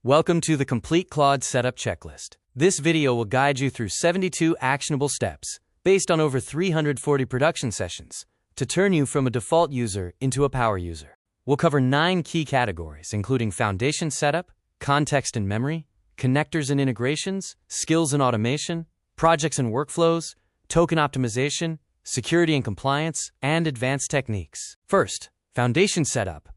Welcome to the Complete Claude Setup Checklist. This video will guide you through 72 actionable steps, based on over 340 production sessions, to turn you from a default user into a power user. We'll cover 9 key categories, including foundation setup, context and memory, connectors and integrations, skills and automation, projects and workflows, token optimization, security and compliance, and advanced techniques. First, foundation setup.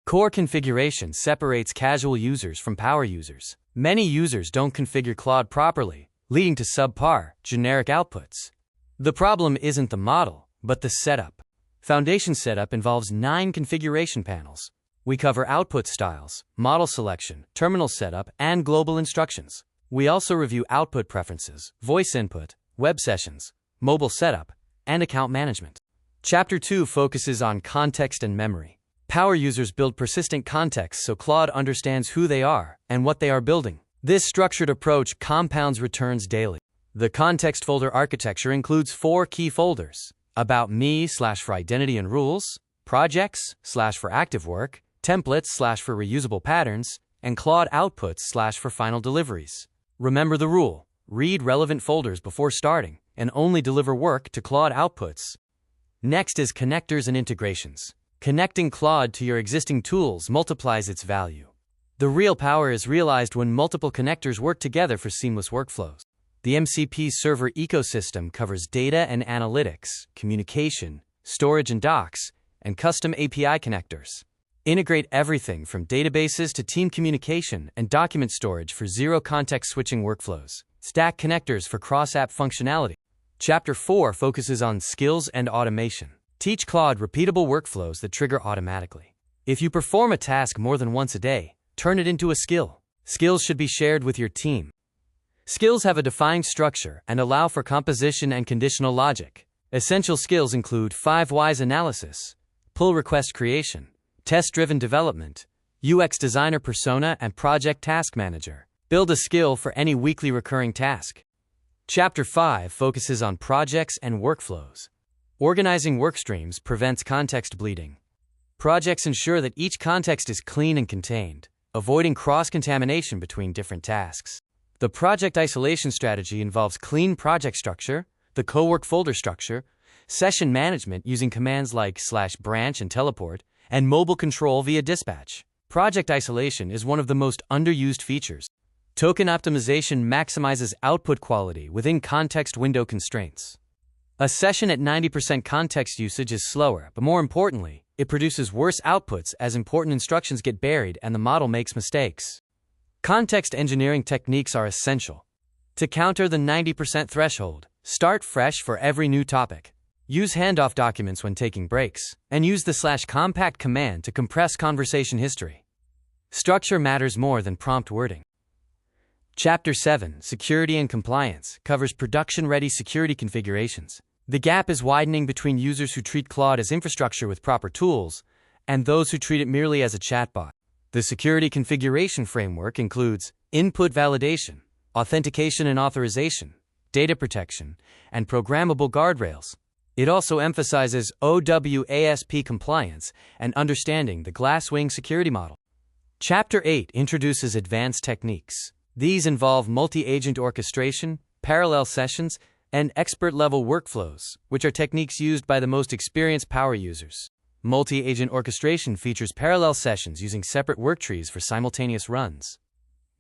Core configuration separates casual users from power users. Many users don't configure Claude properly, leading to subpar, generic outputs. The problem isn't the model, but the setup. Foundation setup involves 9 configuration panels. We cover output styles, model selection, terminal setup, and global instructions. We also review output preferences, voice input, web sessions, mobile setup, and account management. Chapter 2 focuses on context and memory. Power users build persistent context so Claude understands who they are and what they are building. This structured approach compounds returns daily. The context folder architecture includes 4 key folders: About Me / for identity and rules, Projects / for active work, Templates / for reusable patterns, and Claude Outputs / for final deliveries. Remember the rule: read relevant folders before starting, and only deliver work to Claude Outputs. Next is connectors and integrations. Connecting Claude to your existing tools multiplies its value. The real power is realized when multiple connectors work together for seamless workflows. The MCP server ecosystem covers data and analytics, communication, storage and docs, and custom API connectors. Integrate everything from databases to team communication and document storage for zero-context switching workflows. Stack connectors for cross-app functionality. Chapter 4 focuses on skills and automation. Teach Claude repeatable workflows that trigger automatically. If you perform a task more than once a day, turn it into a skill. Skills should be shared with your team. Skills have a defined structure and allow for composition and conditional logic. Essential skills include 5 whys analysis, pull request creation, test-driven development, UX designer persona, and project task manager. Build a skill for any weekly recurring task. Chapter 5 focuses on projects and workflows. Organizing workstreams prevents context bleeding. Projects ensure that each context is clean and contained, avoiding cross-contamination between different tasks. The project isolation strategy involves clean project structure, the cowork folder structure, session management using commands like /branch and teleport, and mobile control via dispatch. Project isolation is one of the most underused features. Token optimization maximizes output quality within context window constraints. A session at 90% context usage is slower, but more importantly, it produces worse outputs as important instructions get buried and the model makes mistakes. Context engineering techniques are essential. To counter the 90% threshold, start fresh for every new topic. Use handoff documents when taking breaks, and use the /compact command to compress conversation history. Structure matters more than prompt wording. Chapter 7, Security and Compliance, covers production-ready security configurations. The gap is widening between users who treat Claude as infrastructure with proper tools and those who treat it merely as a chatbot. The security configuration framework includes input validation, authentication and authorization, data protection, and programmable guardrails. It also emphasizes OWASP compliance and understanding the Glasswing security model. Chapter 8 introduces advanced techniques. These involve multi-agent orchestration, parallel sessions, and expert-level workflows, which are techniques used by the most experienced power users. Multi-agent orchestration features parallel sessions using separate worktrees for simultaneous runs.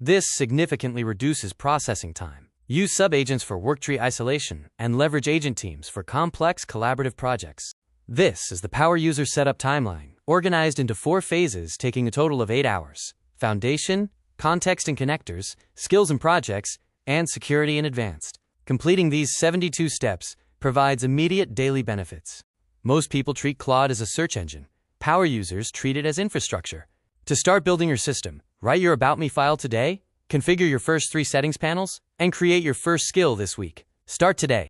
This significantly reduces processing time. Use sub-agents for worktree isolation and leverage agent teams for complex collaborative projects. This is the power user setup timeline, organized into 4 phases taking a total of 8 hours: foundation, context and connectors, skills and projects, and security and advanced. Completing these 72 steps provides immediate daily benefits. Most people treat Claude as a search engine. Power users treat it as infrastructure. To start building your system, write your About Me file today, configure your first 3 settings panels, and create your first skill this week. Start today.